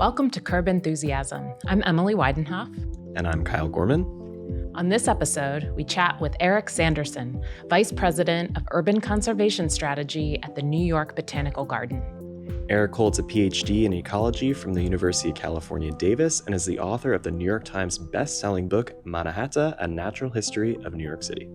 Welcome to Curb Enthusiasm. I'm Emily Weidenhof. And I'm Kyle Gorman. On this episode, we chat with Eric Sanderson, Vice President of Urban Conservation Strategy at the New York Botanical Garden. Eric holds a PhD in ecology from the University of California, Davis, and is the author of the New York Times best-selling book, Mannahatta, A Natural History of New York City.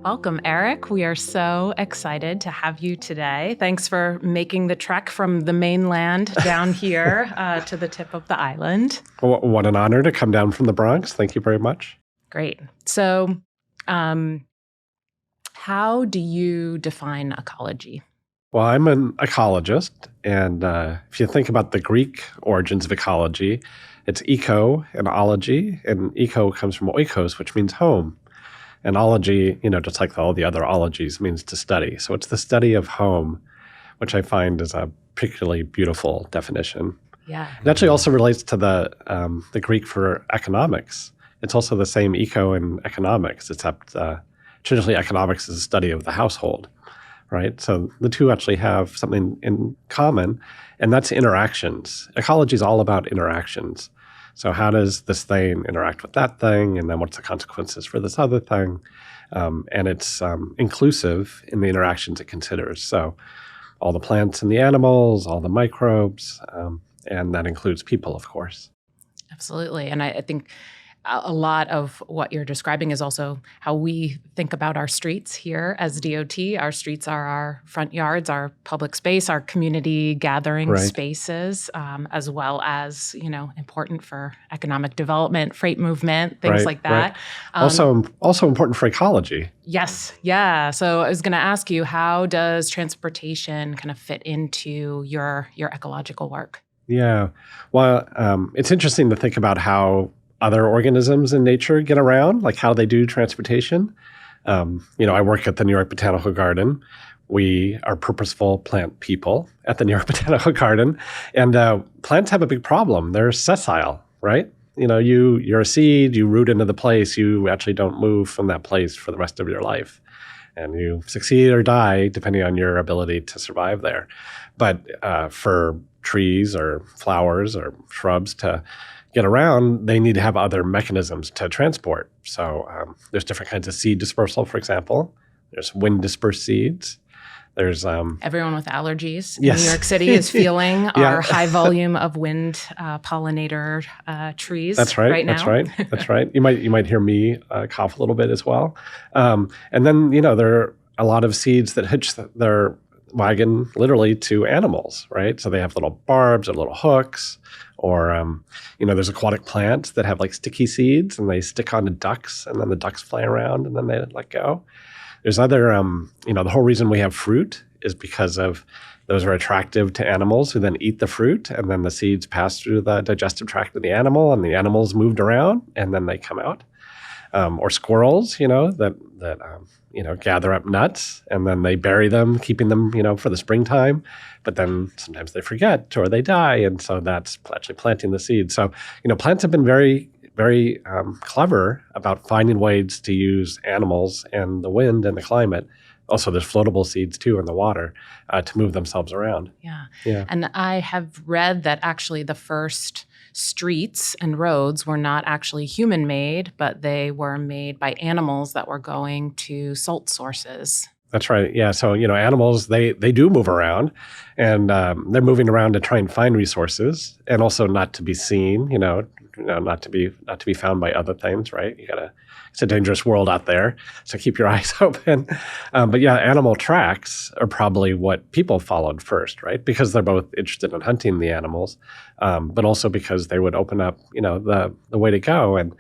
Welcome, Eric. We are so excited to have you today. Thanks for making the trek from the mainland down here to the tip of the island. What an honor to come down from the Bronx. Thank you very much. Great. So how do you define ecology? Well, I'm an ecologist, and if you think about the Greek origins of ecology, it's eco and ology, and eco comes from oikos, which means home. And ology, just like all the other ologies, means to study. So it's the study of home, which I find is a particularly beautiful definition. Yeah. It actually also relates to the Greek for economics. It's also the same eco and economics, except traditionally economics is a study of the household, right? So the two actually have something in common, and that's interactions. Ecology is all about interactions. So how does this thing interact with that thing, and then what's the consequences for this other thing? And it's inclusive in the interactions it considers. So all the plants and the animals, all the microbes, and that includes people, of course. Absolutely. And I think a lot of what you're describing is also how we think about our streets here as DOT. Our streets are our front yards, our public space, our community gathering spaces, as well as, important for economic development, freight movement, things like that. Right. Also important for ecology. Yes. Yeah. So I was going to ask you, how does transportation kind of fit into your ecological work? Yeah. Well, it's interesting to think about how other organisms in nature get around, like how they do transportation. I work at the New York Botanical Garden. We are purposeful plant people at the New York Botanical Garden. And plants have a big problem. They're sessile, right? You're a seed, you root into the place, you actually don't move from that place for the rest of your life. And you succeed or die depending on your ability to survive there. But for trees or flowers or shrubs to get around, they need to have other mechanisms to transport. So there's different kinds of seed dispersal, for example. There's wind-dispersed seeds. There's everyone with allergies yes. in New York City is feeling our high volume of wind pollinator trees. That's right. Now. That's right. You might hear me cough a little bit as well. And then there are a lot of seeds that hitch their wagon literally to animals, right? So they have little barbs or little hooks, or there's aquatic plants that have like sticky seeds and they stick onto ducks, and then the ducks fly around and then they let go. There's other, the whole reason we have fruit is because of those are attractive to animals who then eat the fruit, and then the seeds pass through the digestive tract of the animal, and the animals moved around and then they come out. Or squirrels, that gather up nuts and then they bury them, keeping them, for the springtime. But then sometimes they forget or they die, and so that's actually planting the seed. So, plants have been very, very clever about finding ways to use animals and the wind and the climate. Also, there's floatable seeds too in the water to move themselves around. Yeah. And I have read that actually the first streets and roads were not actually human-made, but they were made by animals that were going to salt sources. That's right. Yeah. So, animals, they do move around, and they're moving around to try and find resources, and also not to be seen, not to be found by other things, right? It's a dangerous world out there, so keep your eyes open. But yeah, animal tracks are probably what people followed first, right? Because they're both interested in hunting the animals, but also because they would open up, the way to go. And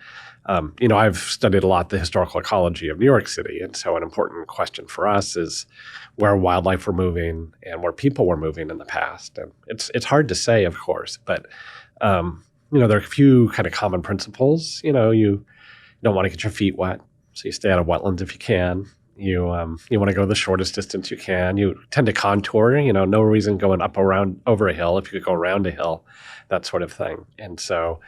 I've studied a lot the historical ecology of New York City, and so an important question for us is where wildlife were moving and where people were moving in the past. And it's hard to say, of course, but there are a few kind of common principles. You don't want to get your feet wet, so you stay out of wetlands if you can. You want to go the shortest distance you can. You tend to contour. No reason going up around over a hill if you could go around a hill, that sort of thing. And so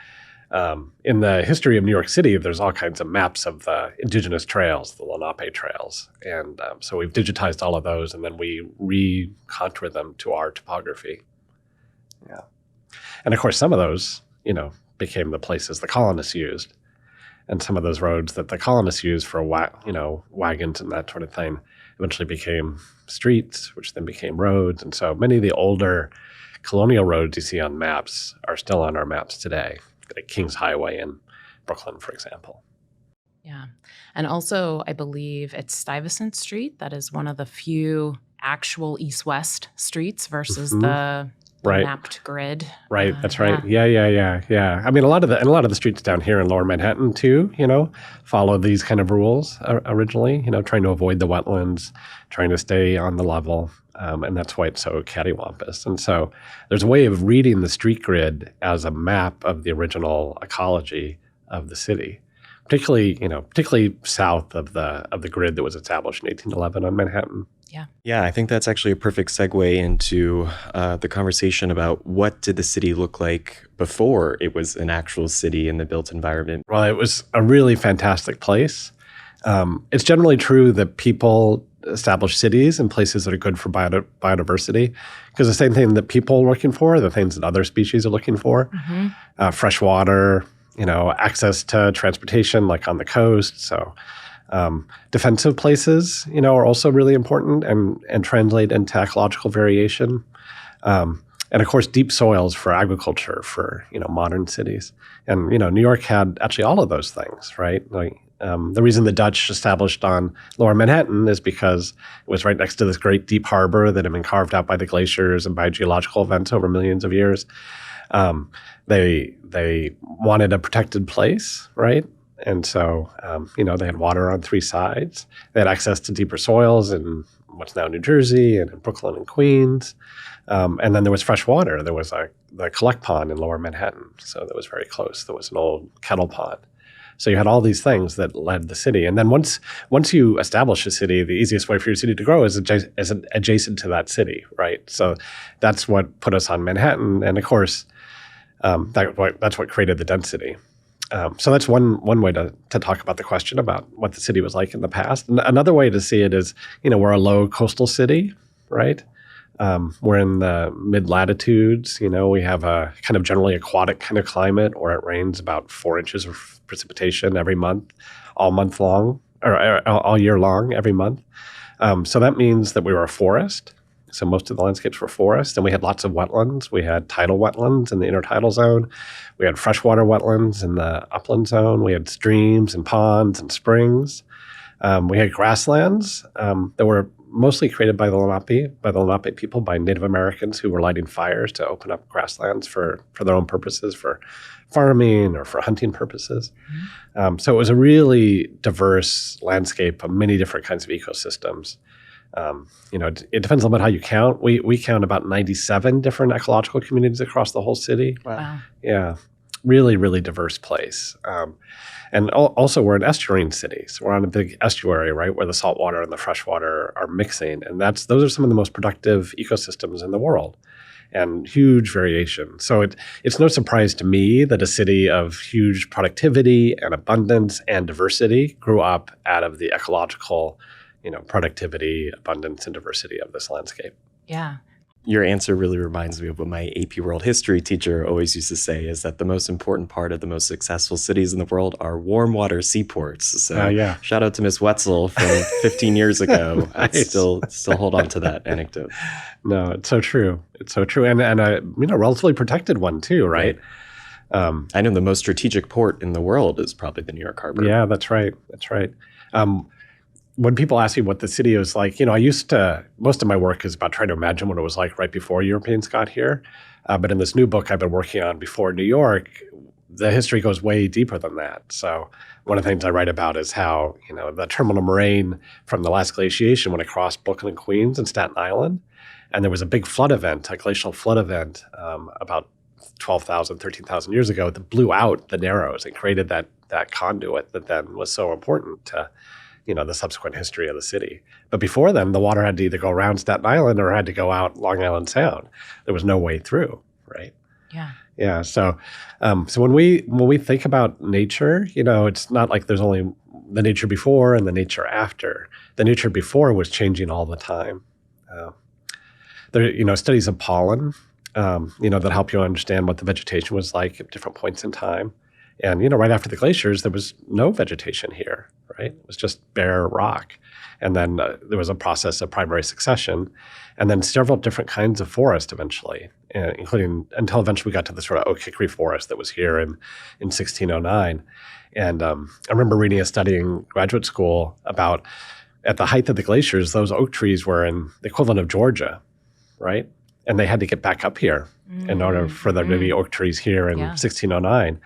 in the history of New York City, there's all kinds of maps of the indigenous trails, the Lenape trails. And so we've digitized all of those, and then we re-contour them to our topography. Yeah. And of course, some of those, became the places the colonists used. And some of those roads that the colonists used for, wagons and that sort of thing eventually became streets, which then became roads. And so many of the older colonial roads you see on maps are still on our maps today, like King's Highway in Brooklyn, for example. Yeah. And also, I believe it's Stuyvesant Street that is one of the few actual east-west streets versus the Right. mapped grid. Right, that's right. Yeah. I mean, a lot of the streets down here in Lower Manhattan too, follow these kind of rules originally. Trying to avoid the wetlands, trying to stay on the level, and that's why it's so cattywampus. And so, there's a way of reading the street grid as a map of the original ecology of the city, particularly south of the grid that was established in 1811 on Manhattan. Yeah, I think that's actually a perfect segue into the conversation about what did the city look like before it was an actual city in the built environment. Well, it was a really fantastic place. It's generally true that people establish cities in places that are good for biodiversity, because the same thing that people are looking for, the things that other species are looking for, fresh water, access to transportation like on the coast. So defensive places, are also really important and translate into ecological variation. And of course, deep soils for agriculture for, modern cities. And, New York had actually all of those things, right? Like the reason the Dutch established on Lower Manhattan is because it was right next to this great deep harbor that had been carved out by the glaciers and by geological events over millions of years. They wanted a protected place, right? And so, they had water on three sides. They had access to deeper soils in what's now New Jersey and in Brooklyn and Queens. And then there was fresh water. There was the collect pond in Lower Manhattan. So that was very close. There was an old kettle pond. So you had all these things that led the city. And then once you establish a city, the easiest way for your city to grow is adjacent to that city, right? So that's what put us on Manhattan. And of course, that's what created the density. So that's one way to talk about the question about what the city was like in the past. And another way to see it is, we're a low coastal city, right? We're in the mid-latitudes. We have a kind of generally aquatic kind of climate where it rains about 4 inches of precipitation every month, all month long, or all year long, every month. So that means that we were a forest. So most of the landscapes were forest, and we had lots of wetlands. We had tidal wetlands in the intertidal zone. We had freshwater wetlands in the upland zone. We had streams and ponds and springs. We had grasslands that were mostly created by the Lenape people, by Native Americans who were lighting fires to open up grasslands for their own purposes, for farming or for hunting purposes. So it was a really diverse landscape of many different kinds of ecosystems. It depends a little bit how you count. We count about 97 different ecological communities across the whole city. Wow. Yeah, really, really diverse place. And also we're an estuarine city. So we're on a big estuary, right, where the salt water and the fresh water are mixing. And those are some of the most productive ecosystems in the world, and huge variation. So it's no surprise to me that a city of huge productivity and abundance and diversity grew up out of the ecological productivity, abundance, and diversity of this landscape. Yeah. Your answer really reminds me of what my AP World History teacher always used to say, is that the most important part of the most successful cities in the world are warm water seaports. So shout out to Miss Wetzel from 15 years ago. I still hold on to that anecdote. No, it's so true. It's so true. And a relatively protected one too, right? I know the most strategic port in the world is probably the New York Harbor. Yeah, that's right. That's right. When people ask me what the city is like, most of my work is about trying to imagine what it was like right before Europeans got here. But in this new book I've been working on before New York, the history goes way deeper than that. So one of the things I write about is how, the terminal moraine from the last glaciation went across Brooklyn and Queens and Staten Island. And there was a big flood event, a glacial flood event about 12,000, 13,000 years ago that blew out the Narrows and created that conduit that then was so important to the subsequent history of the city. But before then, the water had to either go around Staten Island or had to go out Long Island Sound. There was no way through, right? Yeah. Yeah. So when we think about nature, it's not like there's only the nature before and the nature after. The nature before was changing all the time. There, studies of pollen that help you understand what the vegetation was like at different points in time. And, right after the glaciers, there was no vegetation here, right? It was just bare rock. And then there was a process of primary succession, and then several different kinds of forest eventually, including until eventually we got to the sort of oak hickory forest that was here in 1609. And I remember reading a study in graduate school about at the height of the glaciers, those oak trees were in the equivalent of Georgia, right? And they had to get back up here in order for there to be oak trees here in 1609.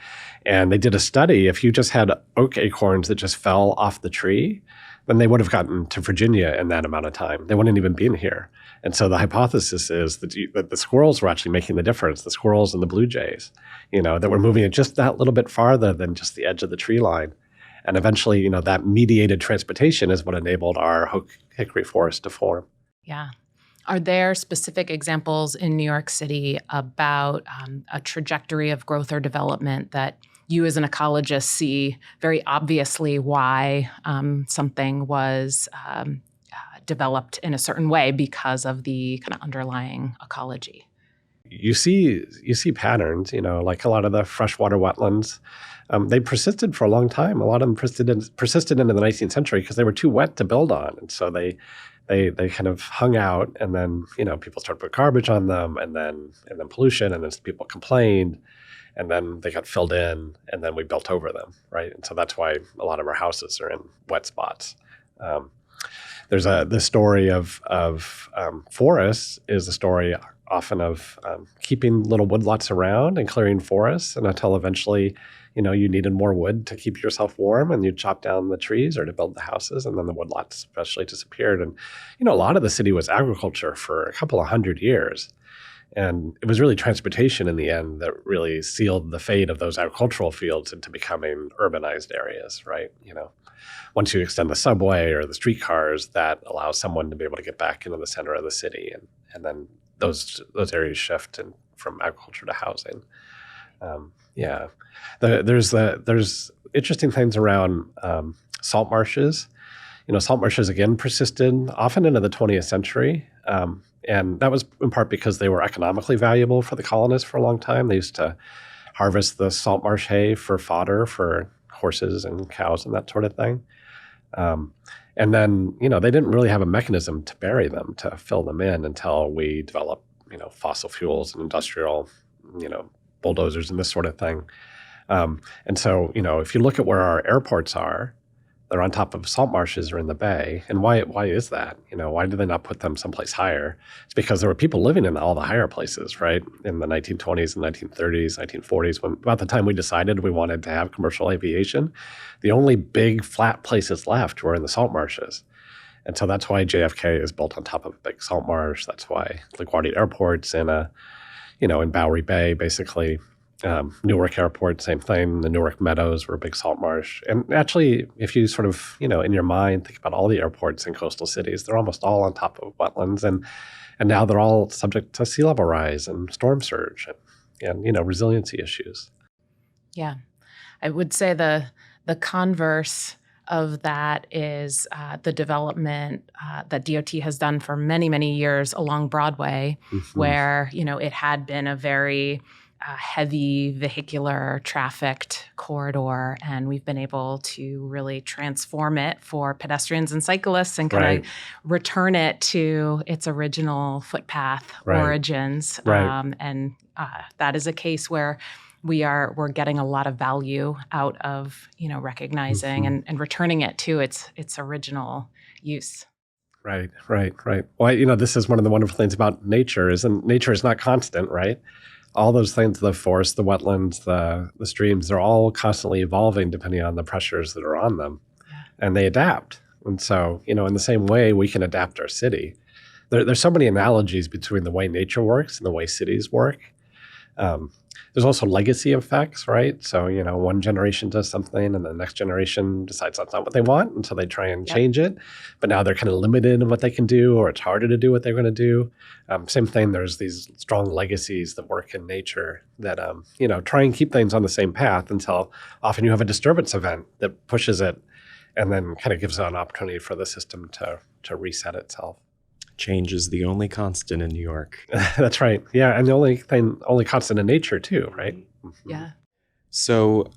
And they did a study. If you just had oak acorns that just fell off the tree, then they would have gotten to Virginia in that amount of time. They wouldn't even been here. And so the hypothesis is that the squirrels were actually making the difference, the squirrels and the blue jays, that were moving it just that little bit farther than just the edge of the tree line. And eventually, that mediated transportation is what enabled our oak hickory forest to form. Yeah. Are there specific examples in New York City about a trajectory of growth or development that you as an ecologist see very obviously why something was developed in a certain way because of the kind of underlying ecology? You see patterns, like a lot of the freshwater wetlands. They persisted for a long time. A lot of them persisted into the 19th century because they were too wet to build on. And so they kind of hung out, and then, people started to put garbage on them, and then pollution, and then people complained, and then they got filled in, and then we built over them, right? And so that's why a lot of our houses are in wet spots. There's the story of forests is a story often of keeping little woodlots around and clearing forests, and until eventually, you needed more wood to keep yourself warm, and you chop down the trees or to build the houses, and then the woodlots especially disappeared. And, a lot of the city was agriculture for a couple of 100 years. And it was really transportation in the end that really sealed the fate of those agricultural fields into becoming urbanized areas, right? Once you extend the subway or the streetcars, that allows someone to be able to get back into the center of the city, and then those areas shift from agriculture to housing. There's interesting things around salt marshes. Salt marshes again persisted often into the 20th century. And that was in part because they were economically valuable for the colonists for a long time. They used to harvest the salt marsh hay for fodder for horses and cows and that sort of thing. And then, they didn't really have a mechanism to bury them, to fill them in until we developed, fossil fuels and industrial, bulldozers and this sort of thing. And so, if you look at where our airports are, they're on top of salt marshes or in the bay. And why is that? Why did they not put them someplace higher? It's because there were people living in all the higher places, right? In the 1920s and 1930s, 1940s, when about the time we decided we wanted to have commercial aviation, the only big flat places left were in the salt marshes. And so that's why JFK is built on top of a big salt marsh. That's why LaGuardia Airport's in Bowery Bay, basically. Newark Airport, same thing. The Newark Meadows were a big salt marsh. And actually, if you sort of, in your mind, think about all the airports in coastal cities, they're almost all on top of wetlands. And now they're all subject to sea level rise and storm surge and resiliency issues. Yeah. I would say the converse of that is the development that DOT has done for many, many years along Broadway, where, it had been a very heavy vehicular trafficked corridor, and we've been able to really transform it for pedestrians and cyclists and kind of return it to its original footpath origins. And that is a case where we're getting a lot of value out of recognizing and returning it to its original use. Right. Well, this is one of the wonderful things about nature is nature is not constant, right? All those things, the forest, the wetlands, the streams, they're all constantly evolving depending on the pressures that are on them. And they adapt. And so, in the same way, we can adapt our city. There's so many analogies between the way nature works and the way cities work. There's also legacy effects, right? So, one generation does something and the next generation decides that's not what they want. And so they try and change it. But now they're kind of limited in what they can do, or it's harder to do what they're going to do. Same thing, there's these strong legacies that work in nature that, try and keep things on the same path until often you have a disturbance event that pushes it and then kind of gives it an opportunity for the system to reset itself. Change is the only constant in New York. That's right. Yeah, and the only constant in nature too, right? Yeah. So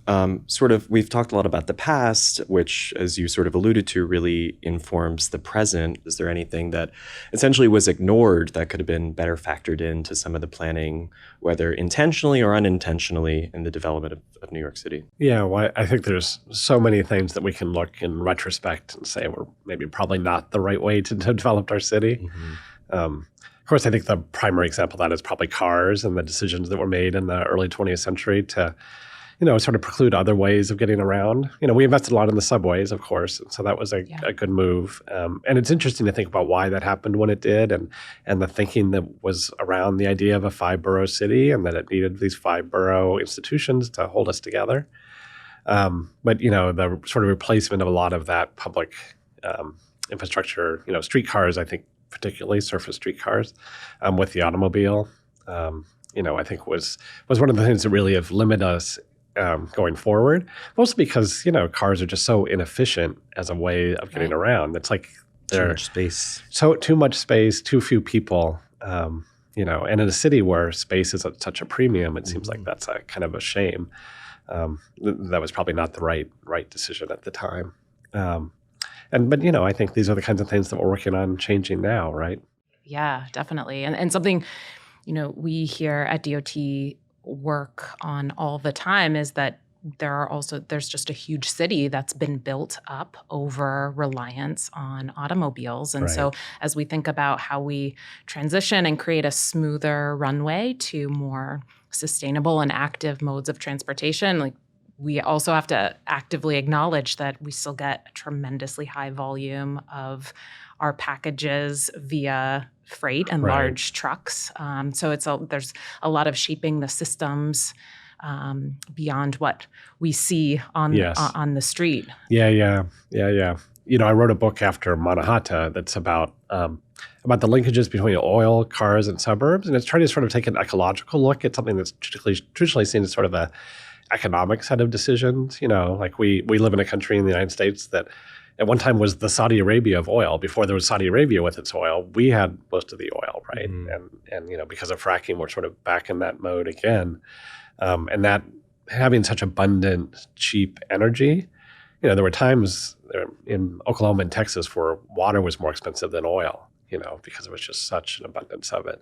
we've talked a lot about the past, which, as you sort of alluded to, really informs the present. Is there anything that essentially was ignored that could have been better factored into some of the planning, whether intentionally or unintentionally, in the development of New York City? Yeah, well, I think there's so many things that we can look in retrospect and say were maybe probably not the right way to develop our city. Of course, I think the primary example of that is probably cars and the decisions that were made in the early 20th century to sort of preclude other ways of getting around. We invested a lot in the subways, of course, so that was a good move. And it's interesting to think about why that happened when it did, and the thinking that was around the idea of a 5-borough city and that it needed these 5-borough institutions to hold us together. But the sort of replacement of a lot of that public infrastructure, streetcars, I think particularly surface streetcars, with the automobile, I think was one of the things that really have limited us going forward, mostly because, cars are just so inefficient as a way of getting around. It's like too much space. So too much space, too few people, and in a city where space is at such a premium, it seems like that's a kind of a shame. That was probably not the right decision at the time. But I think these are the kinds of things that we're working on changing now, right? Yeah, definitely. And something, we here at DOT work on all the time is that there's just a huge city that's been built up over reliance on automobiles. And so as we think about how we transition and create a smoother runway to more sustainable and active modes of transportation, we also have to actively acknowledge that we still get a tremendously high volume of our packages via freight and large trucks. So there's a lot of shaping the systems beyond what we see on the street. Yeah. I wrote a book after Mannahatta that's about the linkages between oil, cars, and suburbs, and it's trying to sort of take an ecological look at something that's traditionally seen as sort of a economic set of decisions. We live in a country in the United States that at one time was the Saudi Arabia of oil. Before there was Saudi Arabia with its oil, we had most of the oil, right? And because of fracking, we're sort of back in that mode again. And that having such abundant, cheap energy, there were times in Oklahoma and Texas where water was more expensive than oil, because there was just such an abundance of it,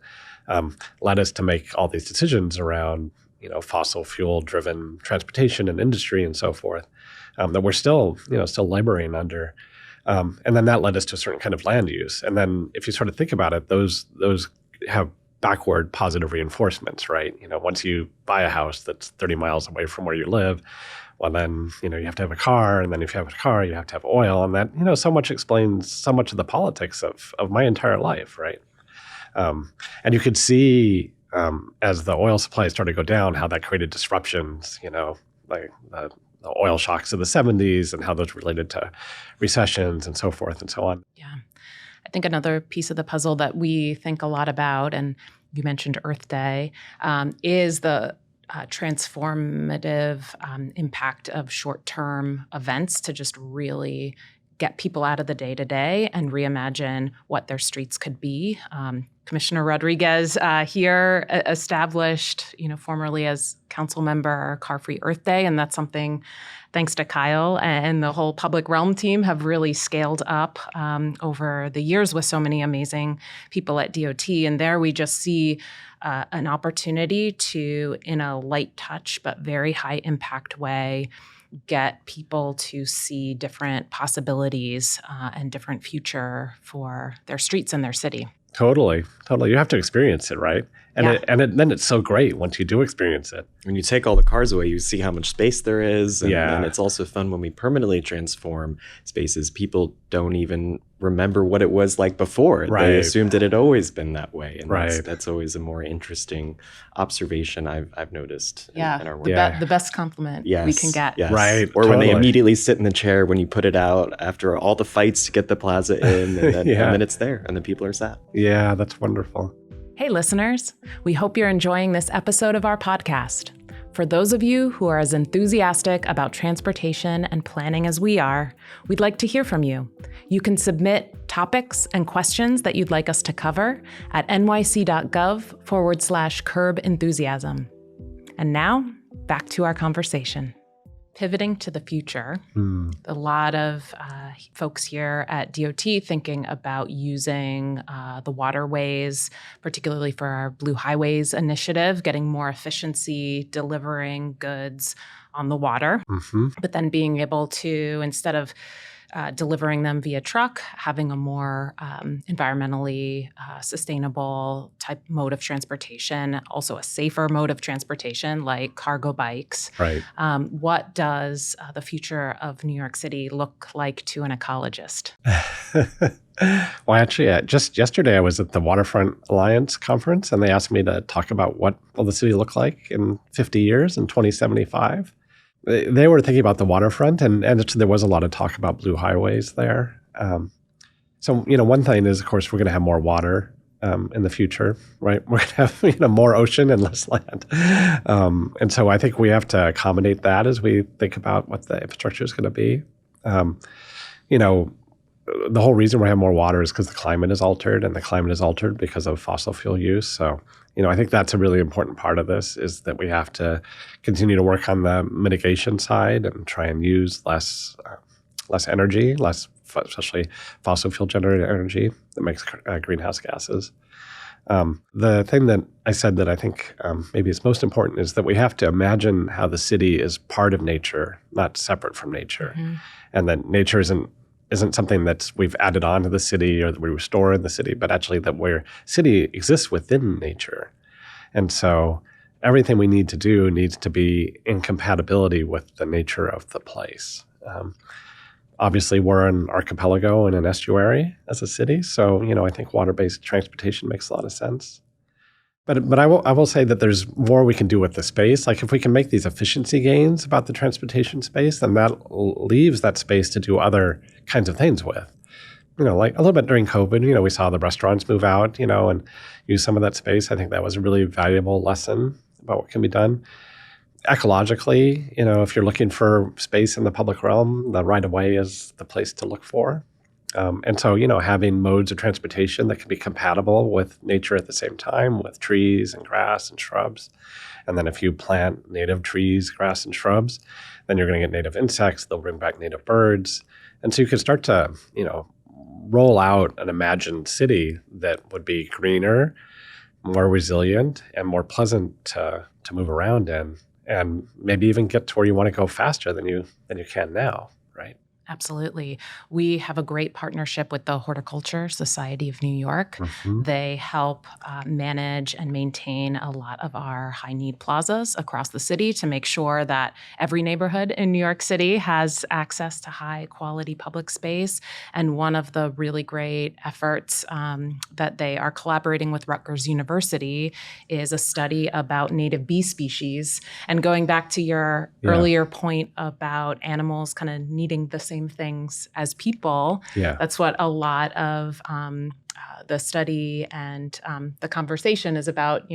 led us to make all these decisions around, fossil fuel driven transportation and industry and so forth, that we're still laboring under. And then that led us to a certain kind of land use. And then if you sort of think about it, those have backward positive reinforcements, right? Once you buy a house that's 30 miles away from where you live, well, then, you have to have a car. And then if you have a car, you have to have oil. And that, so much explains so much of the politics of my entire life, right? And you could see, as the oil supply started to go down, how that created disruptions, like the oil shocks of the 70s and how those related to recessions and so forth and so on. Yeah. I think another piece of the puzzle that we think a lot about, and you mentioned Earth Day, is the transformative impact of short-term events to just really get people out of the day-to-day and reimagine what their streets could be. Commissioner Rodriguez here established, formerly as council member, Car-Free Earth Day, and that's something, thanks to Kyle and the whole public realm team, have really scaled up over the years with so many amazing people at DOT. And there we just see an opportunity to, in a light touch but very high impact way, get people to see different possibilities and different future for their streets and their city. Totally. You have to experience it, right? And then it's so great once you do experience it. When you take all the cars away, you see how much space there is. And it's also fun when we permanently transform spaces. People don't even remember what it was like before. Right. They assumed it had always been that way. And that's always a more interesting observation I've noticed in our work. The best compliment we can get. Yes. Right. Or when they immediately sit in the chair when you put it out after all the fights to get the plaza in, and then it's there and the people are sat. Yeah, that's wonderful. Hey, listeners. We hope you're enjoying this episode of our podcast. For those of you who are as enthusiastic about transportation and planning as we are, we'd like to hear from you. You can submit topics and questions that you'd like us to cover at nyc.gov/curb enthusiasm. And now, back to our conversation. Pivoting to the future, a lot of folks here at DOT thinking about using the waterways, particularly for our Blue Highways initiative, getting more efficiency, delivering goods on the water, but then being able to, instead of delivering them via truck, having a more environmentally sustainable type mode of transportation, also a safer mode of transportation like cargo bikes. Right. What does the future of New York City look like to an ecologist? Well, actually, just yesterday I was at the Waterfront Alliance conference, and they asked me to talk about what will the city look like in 50 years, in 2075. They were thinking about the waterfront, and there was a lot of talk about blue highways there. So, one thing is, of course, we're going to have more water in the future, right? We're going to have more ocean and less land. And so I think we have to accommodate that as we think about what the infrastructure is going to be. The whole reason we have more water is because the climate is altered, and the climate is altered because of fossil fuel use. So, I think that's a really important part of this, is that we have to continue to work on the mitigation side and try and use less energy, especially fossil fuel generated energy that makes greenhouse gases. The thing that I said that I think maybe is most important is that we have to imagine how the city is part of nature, not separate from nature, and that nature isn't something that we've added on to the city or that we restore in the city, but actually that city exists within nature. And so everything we need to do needs to be in compatibility with the nature of the place. Obviously, we're an archipelago and an estuary as a city, so I think water-based transportation makes a lot of sense. But I will say that there's more we can do with the space. Like if we can make these efficiency gains about the transportation space, then that leaves that space to do other kinds of things with. Like a little bit during COVID, we saw the restaurants move out, and use some of that space. I think that was a really valuable lesson about what can be done. Ecologically, if you're looking for space in the public realm, the right-of-way is the place to look for. And so, having modes of transportation that can be compatible with nature at the same time, with trees and grass and shrubs. And then if you plant native trees, grass, and shrubs, then you're going to get native insects. They'll bring back native birds. And so you can start to, roll out an imagined city that would be greener, more resilient, and more pleasant to move around in, and maybe even get to where you want to go faster than you can now, right? Absolutely. We have a great partnership with the Horticulture Society of New York. They help manage and maintain a lot of our high-need plazas across the city to make sure that every neighborhood in New York City has access to high-quality public space. And one of the really great efforts that they are collaborating with Rutgers University is a study about native bee species. And going back to your earlier point about animals kind of needing the same things as people. That's what a lot of the study and the conversation is about.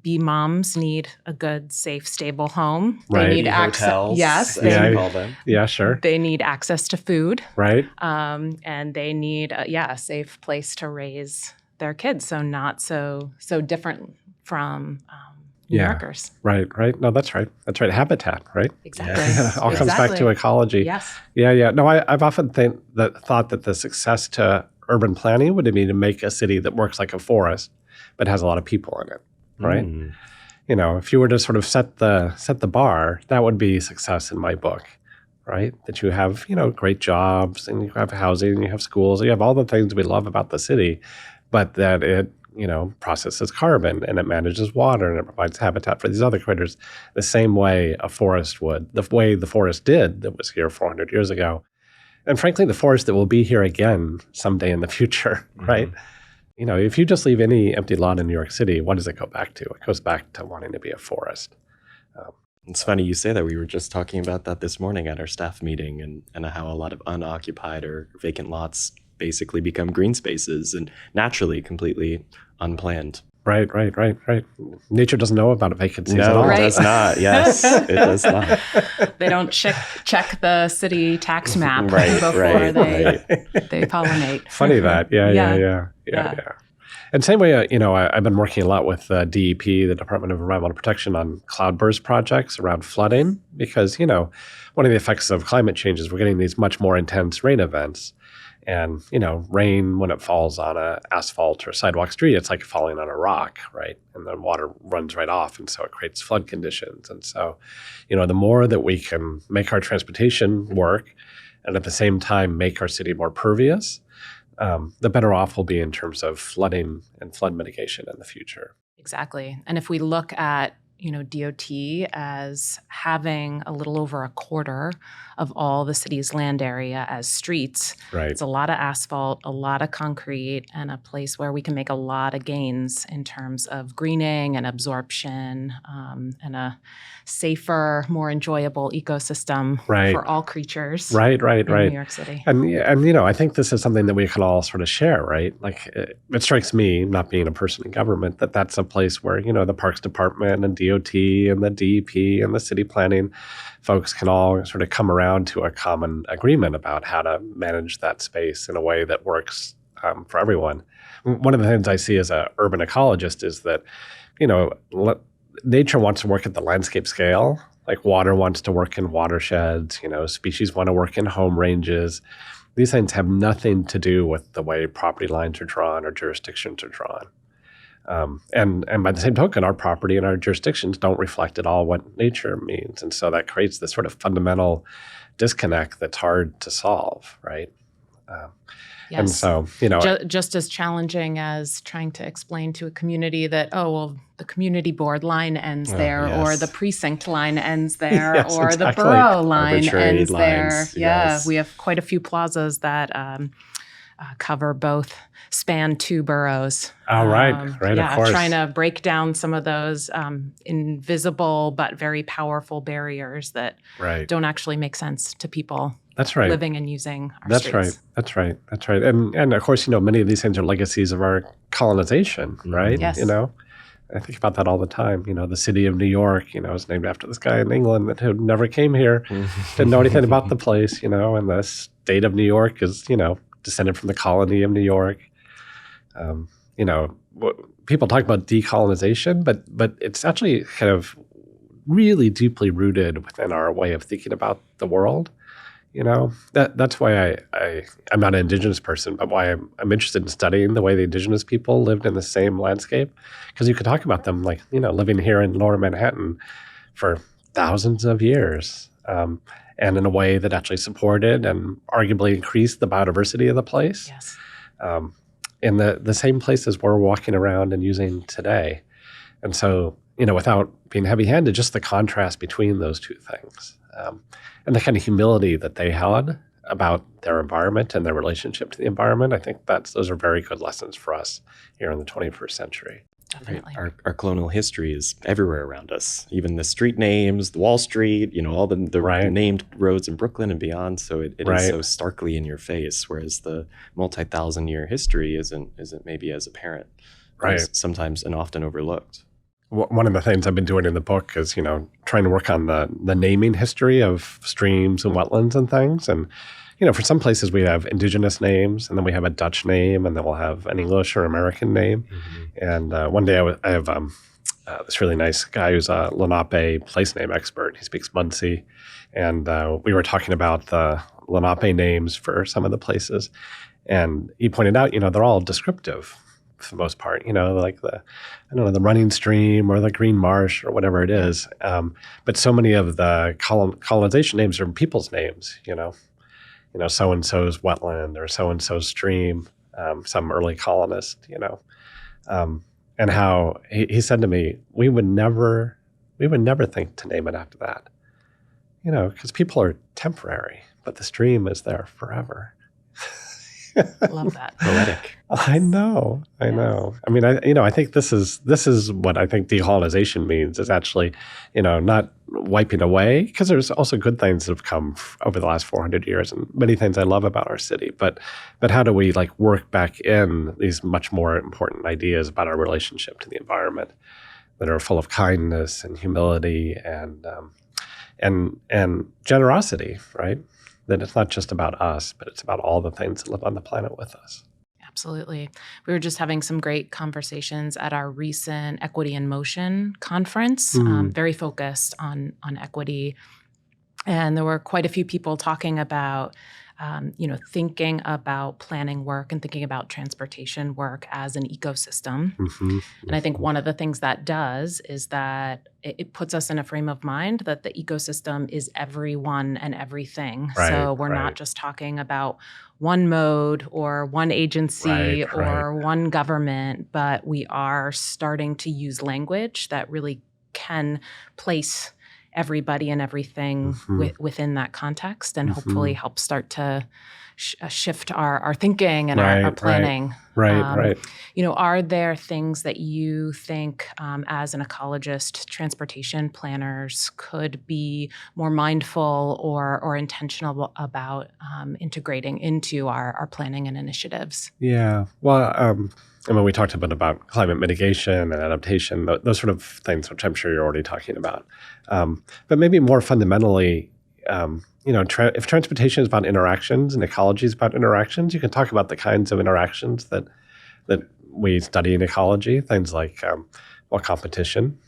Bee moms need a good, safe, stable home. Right. They need hotels. Yes. Call them. Yeah, sure. They need access to food. Right. And they need a safe place to raise their kids. So not so different from New Yorkers. Right. No, that's right. Habitat, right? Exactly. All comes back to ecology. Yes. Yeah. No, I've often thought that the success to urban planning would be to make a city that works like a forest, but has a lot of people in it, right? If you were to sort of set the bar, that would be success in my book, right? That you have, great jobs, and you have housing, and you have schools, and you have all the things we love about the city, but that it processes carbon, and it manages water, and it provides habitat for these other critters the same way a forest would, the way the forest did that was here 400 years ago. And frankly, the forest that will be here again someday in the future, right? If you just leave any empty lot in New York City, what does it go back to? It goes back to wanting to be a forest. It's funny you say that. We were just talking about that this morning at our staff meeting, and how a lot of unoccupied or vacant lots basically become green spaces and naturally completely unplanned. Right. Nature doesn't know about vacancies at all. No, it does not. Yes, it does not. They don't check the city tax map before they pollinate. Funny that. Yeah. And same way, I've been working a lot with DEP, the Department of Environmental Protection, on cloudburst projects around flooding because, one of the effects of climate change is we're getting these much more intense rain events. And, rain, when it falls on a asphalt or sidewalk street, it's like falling on a rock, right? And the water runs right off. And so it creates flood conditions. And so, the more that we can make our transportation work and at the same time make our city more pervious, the better off we'll be in terms of flooding and flood mitigation in the future. Exactly. And if we look at DOT as having a little over a quarter of all the city's land area as streets. Right. It's a lot of asphalt, a lot of concrete, and a place where we can make a lot of gains in terms of greening and absorption and a safer, more enjoyable ecosystem for all creatures. Right. In New York City. And I think this is something that we can all sort of share, right? Like it strikes me, not being a person in government, that that's a place where, the Parks Department and DOT and the DEP and the city planning folks can all sort of come around to a common agreement about how to manage that space in a way that works for everyone. One of the things I see as an urban ecologist is that, nature wants to work at the landscape scale. Like water wants to work in watersheds, species want to work in home ranges. These things have nothing to do with the way property lines are drawn or jurisdictions are drawn. And by the same token, our property and our jurisdictions don't reflect at all what nature means. And so that creates this sort of fundamental disconnect that's hard to solve, right? Yes. And so, just as challenging as trying to explain to a community that, the community board line ends there, or the precinct line ends there, or the borough line ends there. Yeah, we have quite a few plazas that span two boroughs. Oh, right, of course. Trying to break down some of those invisible but very powerful barriers that don't actually make sense to people. That's right. Living and using our streets. That's right. And of course, many of these things are legacies of our colonization, right? Yes. I think about that all the time. The city of New York, is named after this guy in England who never came here, didn't know anything about the place, and the state of New York is, descended from the colony of New York. People talk about decolonization, but it's actually kind of really deeply rooted within our way of thinking about the world. That's why I'm not an indigenous person, but why I'm interested in studying the way the indigenous people lived in the same landscape. Because you could talk about them like, living here in Lower Manhattan for thousands of years, and in a way that actually supported and arguably increased the biodiversity of the place. Yes. In the same places we're walking around and using today. And so, without being heavy-handed, just the contrast between those two things. And the kind of humility that they had about their environment and their relationship to the environment, I think those are very good lessons for us here in the 21st century. Definitely. Our colonial history is everywhere around us. Even the street names, the Wall Street, all the named roads in Brooklyn and beyond. So it is so starkly in your face, whereas the multi-thousand-year history isn't maybe as apparent. Right. Sometimes and often overlooked. One of the things I've been doing in the book is, trying to work on the naming history of streams and wetlands and things. And, for some places we have indigenous names, and then we have a Dutch name, and then we'll have an English or American name. Mm-hmm. And one day I have this really nice guy who's a Lenape place name expert. He speaks Munsee. And we were talking about the Lenape names for some of the places. And he pointed out, they're all descriptive for the most part, like the running stream or the green marsh or whatever it is. But so many of the colonization names are people's names, so-and-so's wetland or so-and-so's stream, some early colonist, and how he said to me, we would never think to name it after that, because people are temporary, but the stream is there forever. Love that. Poetic. I know. I mean, I think this is what I think decolonization means, is actually, not wiping away, because there's also good things that have come over the last 400 years and many things I love about our city. But how do we work back in these much more important ideas about our relationship to the environment that are full of kindness and humility and generosity, right? That it's not just about us, but it's about all the things that live on the planet with us. Absolutely. We were just having some great conversations at our recent Equity in Motion conference, very focused on equity. And there were quite a few people talking about, thinking about planning work and thinking about transportation work as an ecosystem. And I think one of the things that does is that it puts us in a frame of mind that the ecosystem is everyone and everything. Right, so we're not just talking about one mode or one agency or one government, but we are starting to use language that really can place everybody and everything within that context, and hopefully help start to shift our thinking and our planning. Right. Are there things that you think as an ecologist, transportation planners could be more mindful or intentional about integrating into our planning and initiatives? Yeah. Well, we talked a bit about climate mitigation and adaptation, those sort of things, which I'm sure you're already talking about. But maybe more fundamentally, if transportation is about interactions and ecology is about interactions, you can talk about the kinds of interactions that we study in ecology, things like, competition.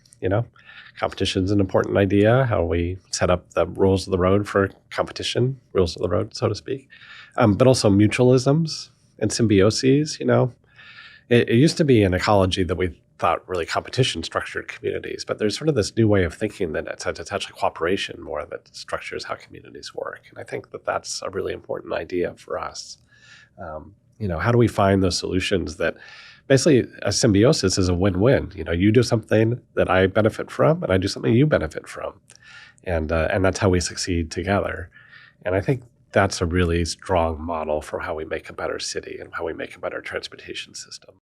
Competition is an important idea, how we set up the rules of the road for competition, rules of the road, so to speak. But also mutualisms and symbioses, It used to be in ecology that we thought really competition structured communities, but there's sort of this new way of thinking that it's actually cooperation more that structures how communities work. And I think that that's a really important idea for us. How do we find those solutions that basically a symbiosis is a win-win? You do something that I benefit from, and I do something you benefit from. And that's how we succeed together. And I think that's a really strong model for how we make a better city and how we make a better transportation system.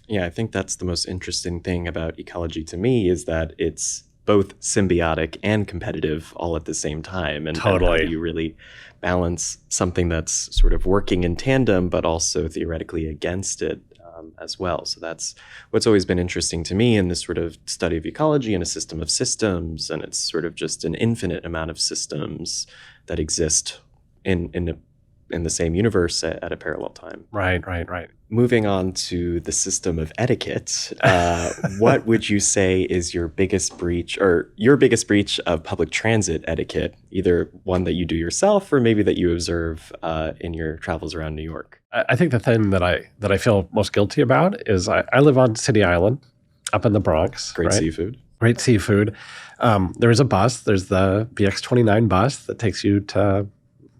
Yeah, I think that's the most interesting thing about ecology to me, is that it's both symbiotic and competitive all at the same time. And totally. How do you really balance something that's sort of working in tandem, but also theoretically against it as well? So that's what's always been interesting to me in this sort of study of ecology and a system of systems. And it's sort of just an infinite amount of systems that exist in the same universe at a parallel time. Right. Moving on to the system of etiquette, what would you say is your biggest breach of public transit etiquette, either one that you do yourself or maybe that you observe in your travels around New York? I think the thing that I feel most guilty about is I live on City Island up in the Bronx. Great seafood. Great seafood. There is a bus. There's the BX29 bus that takes you to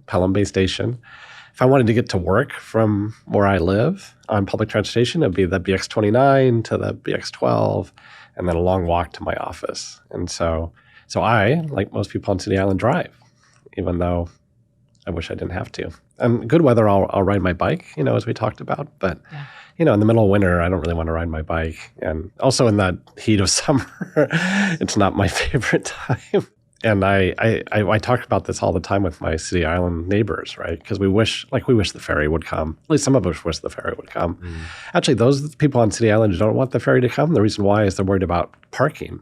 Pelham Bay Station. If I wanted to get to work from where I live on public transportation, it'd be the BX29 to the BX12 and then a long walk to my office. And so I, like most people on City Island, drive, even though I wish I didn't have to. Good weather, I'll ride my bike, as we talked about. But, in the middle of winter, I don't really want to ride my bike. And also in the heat of summer, it's not my favorite time. And I talk about this all the time with my City Island neighbors, right? Because we wish the ferry would come. At least some of us wish the ferry would come. Actually, those people on City Island don't want the ferry to come. The reason why is they're worried about parking,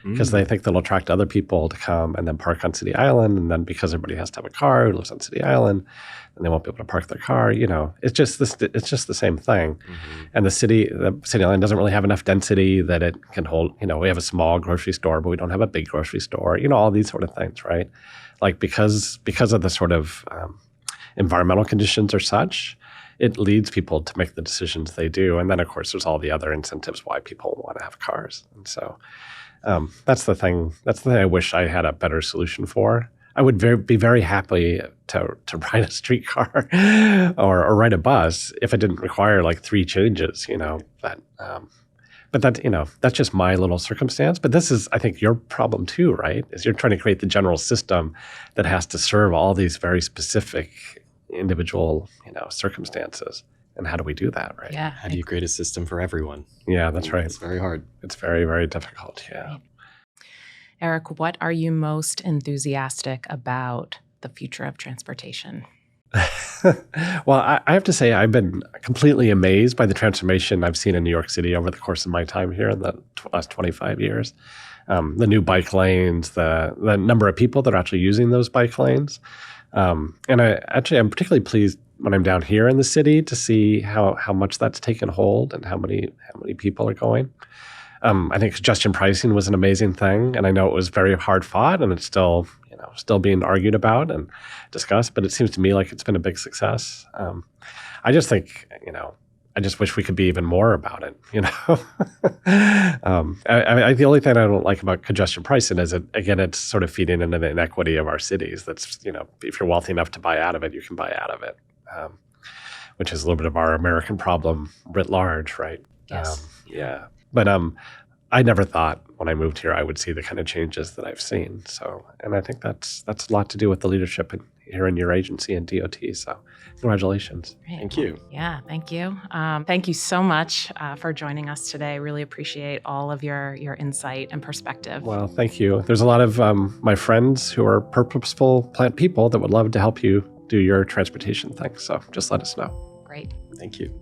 because they think they'll attract other people to come and then park on City Island. And then because everybody has to have a car who lives on City Island, and they won't be able to park their car. It's just the same thing. And the City Island doesn't really have enough density that it can hold. We have a small grocery store, but we don't have a big grocery store. All these sort of things, right? Like because of the sort of environmental conditions are such, it leads people to make the decisions they do. And then of course there's all the other incentives why people want to have cars. And so that's the thing. That's the thing I wish I had a better solution for. I would be very happy to ride a streetcar or ride a bus if it didn't require like 3 changes, But that's just my little circumstance. But this is, I think, your problem too, right? Is you're trying to create the general system that has to serve all these very specific individual, circumstances. And how do we do that, right? Yeah. How do you create a system for everyone? Yeah, that's right. It's very hard. It's very, very difficult, yeah. Right. Eric, what are you most enthusiastic about the future of transportation? Well, I have to say I've been completely amazed by the transformation I've seen in New York City over the course of my time here in the last 25 years. The new bike lanes, the number of people that are actually using those bike lanes. And I'm particularly pleased when I'm down here in the city to see how much that's taken hold and how many people are going. I think congestion pricing was an amazing thing, and I know it was very hard fought, and it's still being argued about and discussed. But it seems to me like it's been a big success. I just think, I just wish we could be even more about it. The only thing I don't like about congestion pricing is it's sort of feeding into the inequity of our cities. That's if you're wealthy enough to buy out of it, you can buy out of it, which is a little bit of our American problem writ large, right? Yes. Yeah. But I never thought when I moved here I would see the kind of changes that I've seen. So, and I think that's a lot to do with the leadership here in your agency and DOT. So, congratulations. Great. Thank you. Yeah, thank you. Thank you so much for joining us today. Really appreciate all of your insight and perspective. Well, thank you. There's a lot of my friends who are purposeful plant people that would love to help you do your transportation thing. So just let us know. Great. Thank you.